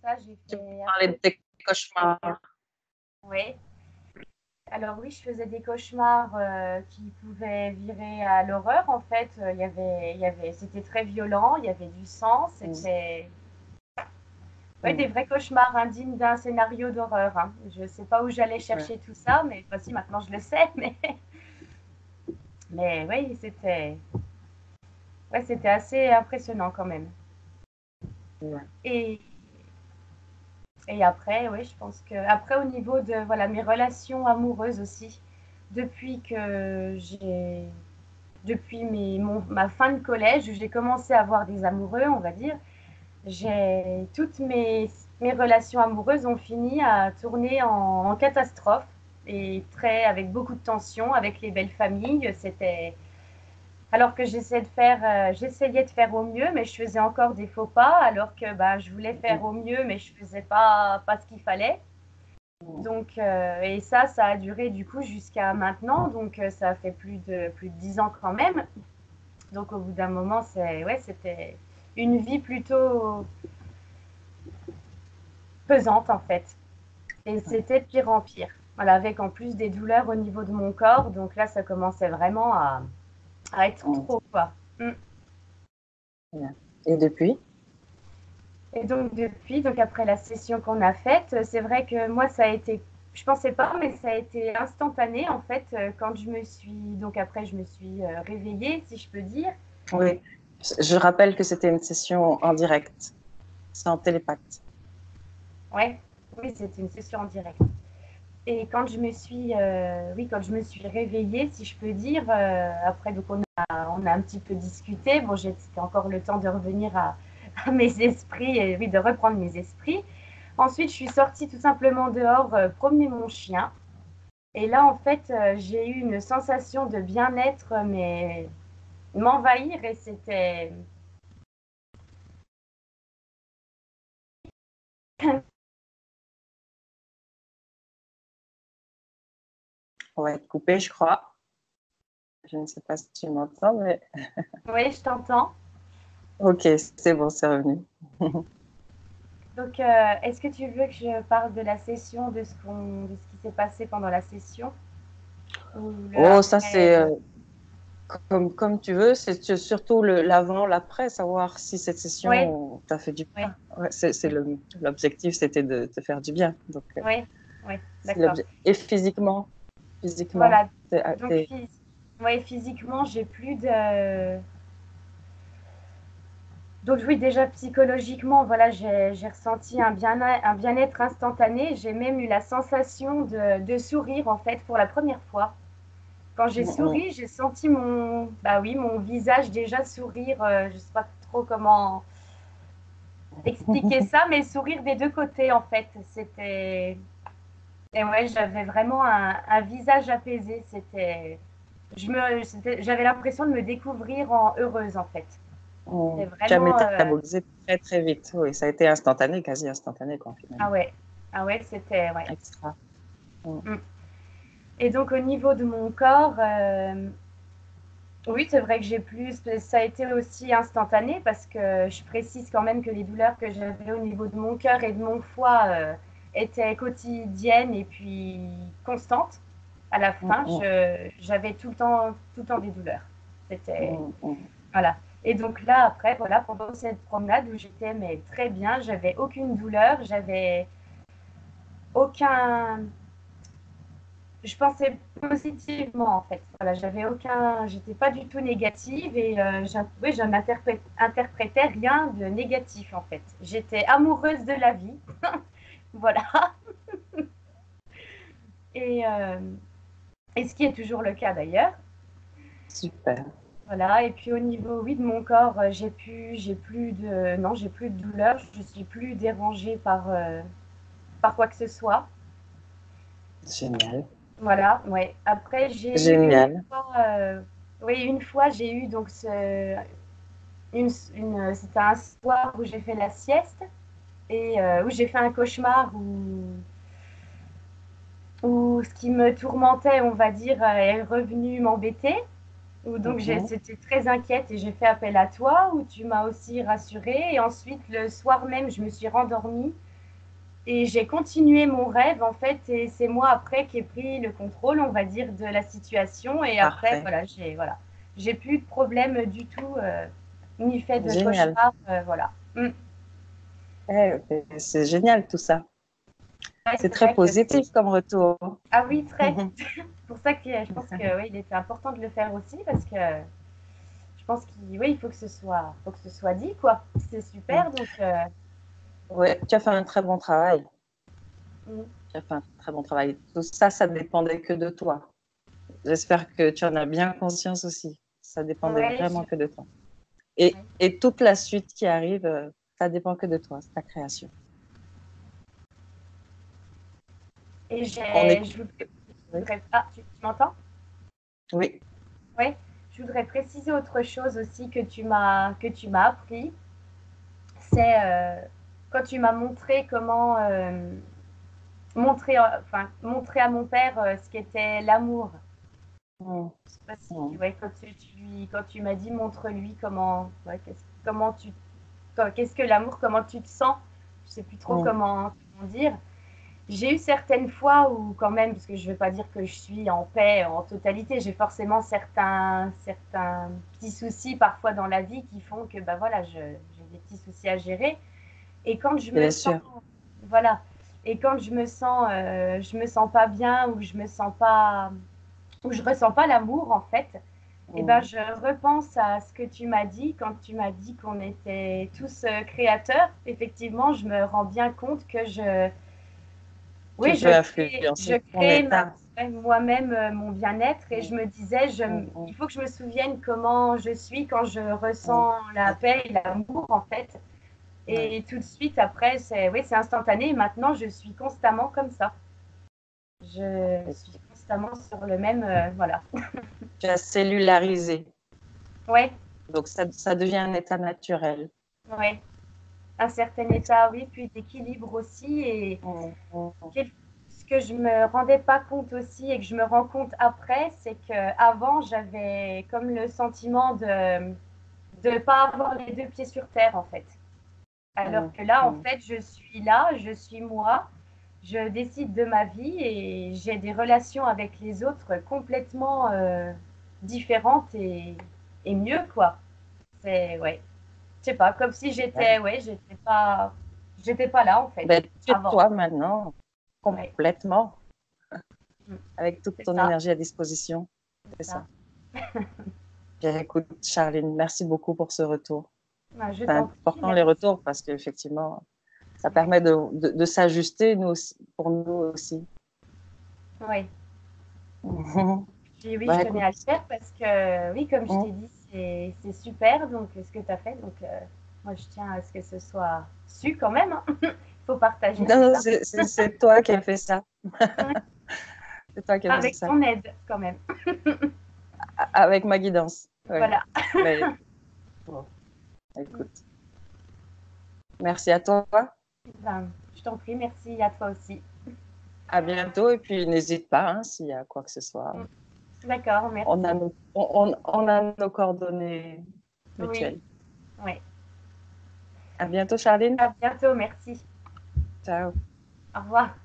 ça, j'ai Tu fait parlais de tes cauchemars. oui. Alors oui, je faisais des cauchemars qui pouvaient virer à l'horreur. En fait, c'était très violent. Il y avait du sang. C'était des vrais cauchemars indignes d'un scénario d'horreur. Hein. Je ne sais pas où j'allais chercher tout ça, mais si maintenant je le sais. Mais oui, c'était assez impressionnant quand même. Ouais. Et après, oui, je pense que après au niveau de mes relations amoureuses aussi, depuis que depuis ma fin de collège, où j'ai commencé à avoir des amoureux, on va dire, toutes mes relations amoureuses ont fini à tourner en catastrophe et avec beaucoup de tension, avec les belles familles. C'était alors que j'essayais de faire au mieux, mais je faisais encore des faux pas, alors que je voulais faire au mieux, mais je faisais pas ce qu'il fallait. Donc, et ça a duré du coup jusqu'à maintenant, donc ça a fait plus de 10 ans quand même. Donc au bout d'un moment, c'était une vie plutôt pesante en fait. Et c'était de pire en pire. Voilà, avec en plus des douleurs au niveau de mon corps, donc là ça commençait vraiment à être trop quoi. Et depuis? Et donc depuis, donc après la session qu'on a faite, c'est vrai que moi ça a été, je pensais pas, mais ça a été instantané en fait quand je me suis réveillée, si je peux dire. Oui. Je rappelle que c'était une session en direct, sans télépathe. Ouais, oui, c'était une session en direct. Et quand je me suis réveillée, si je peux dire, après donc on a un petit peu discuté. Bon, c'était encore le temps de revenir à mes esprits et oui, de reprendre mes esprits. Ensuite, je suis sortie tout simplement dehors promener mon chien. Et là, en fait, j'ai eu une sensation de bien-être, mais m'envahir et c'était. On va être coupé, je crois. Je ne sais pas si tu m'entends, mais... Oui, je t'entends. Ok, c'est bon, c'est revenu. Donc, est-ce que tu veux que je parle de la session, de ce qui s'est passé pendant la session ou le Oh, ça, après? c'est comme tu veux. C'est surtout l'avant, l'après, savoir si cette Oui, session t'a fait du oui, bien. Ouais, l'objectif, c'était de te faire du bien. Donc, oui, oui, d'accord. et physiquement, Voilà. Donc, physiquement, j'ai plus de. Donc oui, déjà psychologiquement, voilà, j'ai ressenti un bien-être instantané. J'ai même eu la sensation de sourire en fait pour la première fois. Quand j'ai souri, j'ai senti mon visage déjà sourire. Je sais pas trop comment expliquer ça, mais sourire des deux côtés en fait. Et ouais, j'avais vraiment un visage apaisé. J'avais l'impression de me découvrir en heureuse en fait. C'était Tu as vraiment. métabolisé très, très vite. Oui, ça a été instantané, quasi instantané, quoi, Ah finalement. ouais, ah ouais, c'était ouais. Extra. Mm. Et donc au niveau de mon corps, oui, c'est vrai que ça a été aussi instantané parce que je précise quand même que les douleurs que j'avais au niveau de mon cœur et de mon foie étaient quotidiennes et puis constantes. À la fin, j'avais tout le temps des douleurs. C'était voilà. Et donc là, après, voilà, pendant cette promenade où j'étais mais très bien, j'avais aucune douleur, j'avais aucun, je pensais positivement en fait. Voilà, j'étais pas du tout négative et je n'interprétais rien de négatif en fait. J'étais amoureuse de la vie, voilà. Et, euh, et ce qui est toujours le cas d'ailleurs. Super. Voilà. Et puis au niveau, oui, de mon corps, j'ai plus de douleur. Je suis plus dérangée par quoi que ce soit. Génial. Voilà. Ouais. Après, j'ai eu Génial. une fois, j'ai eu donc c'était un soir où j'ai fait la sieste et où j'ai fait un cauchemar où ce qui me tourmentait, on va dire, est revenu m'embêter. Où donc j'étais très inquiète et j'ai fait appel à toi, où tu m'as aussi rassurée. Et ensuite, le soir même, je me suis rendormie Et j'ai continué mon rêve, en fait, et c'est moi après qui ai pris le contrôle, on va dire, de la situation. Et après, Parfait. j'ai plus de problème du tout, ni fait de Génial. cauchemar, voilà. C'est génial tout ça. Ouais, C'est c'est très vrai que positif comme retour. ah oui, très. C'est pour ça que je pense que oui, il était important de le faire aussi parce que je pense qu'il oui, il faut que ce soit dit quoi. C'est super donc Ouais, tu as fait un très bon travail. mm, Tu as fait un très bon travail. Tout ça, ça dépendait que de toi. J'espère que tu en as bien conscience aussi. Ça dépendait ouais, vraiment que de toi. Et toute la suite qui arrive, ça dépend que de toi, c'est ta création. et On est... je voudrais ah tu m'entends? Oui. Oui, je voudrais préciser autre chose aussi que tu m'as appris, c'est quand tu m'as montré comment montrer à mon père ce qu'était l'amour. Mm. Je sais pas si, Mm. ouais, quand tu m'as dit montre-lui comment, ouais, qu'est-ce que l'amour, comment tu te sens, je sais plus trop Mm. comment dire. J'ai eu certaines fois où quand même, parce que je ne veux pas dire que je suis en paix en totalité, j'ai forcément certains petits soucis parfois dans la vie qui font que bah voilà, j'ai des petits soucis à gérer. Et quand je me Bien sens, sûr. voilà, et quand je me sens pas bien ou où je ressens pas l'amour en fait, et ben Mm. je repense à ce que tu m'as dit quand tu m'as dit qu'on était tous créateurs. Effectivement, je me rends bien compte que Tu oui, peux je influencer ton crée état. moi-même mon bien-être et Mm. je me disais, Mm. il faut que je me souvienne comment je suis quand je Mm. ressens la paix et l'amour en fait. Ouais. Et tout de suite après, c'est instantané. Et maintenant, je suis constamment comme ça. Je suis constamment sur le même, voilà. Tu as cellularisé. Ouais, Donc, ça devient un état naturel. ouais. Un certain état, oui, puis d'équilibre aussi. Et Mm. Mm. ce que je me rendais pas compte aussi et que je me rends compte après, c'est que avant j'avais comme le sentiment de ne pas avoir les deux pieds sur terre en fait. Alors Mm. que là, en Mm. fait, je suis là, je suis moi, je décide de ma vie et j'ai des relations avec les autres complètement différentes et mieux quoi. C'est ouais, je sais pas, comme si Ouais. j'étais pas là en fait Ben, tu es avant. toi maintenant, Ouais, complètement, mm, avec toute c'est ton ça, énergie à disposition. c'est C'est ça. ça. Bien, écoute, Charline, merci beaucoup pour ce retour. Ben, je C'est t'en prie, important les merci. retours parce qu'effectivement, ça Ouais. permet de s'ajuster nous aussi, pour nous aussi. Ouais. Puis oui, je Ben, tenais écoute, à le faire parce que, oui, comme je mm, t'ai dit, c'est super donc, ce que tu as fait. Donc, moi, je tiens à ce que ce soit su quand même. Il faut partager tout non, ça. c'est toi qui as fait ça. Ouais. C'est toi qui as fait Avec ça. ton aide quand même. Avec ma guidance. Ouais. Voilà. Mais bon, écoute, merci à toi. Ben, je t'en prie, merci à toi aussi. À bientôt. Et puis, n'hésite pas hein, s'il y a quoi que ce soit. D'accord, merci. On a nos coordonnées Oui, mutuelles. oui. À bientôt, Charline. À bientôt, merci. Ciao. Au revoir.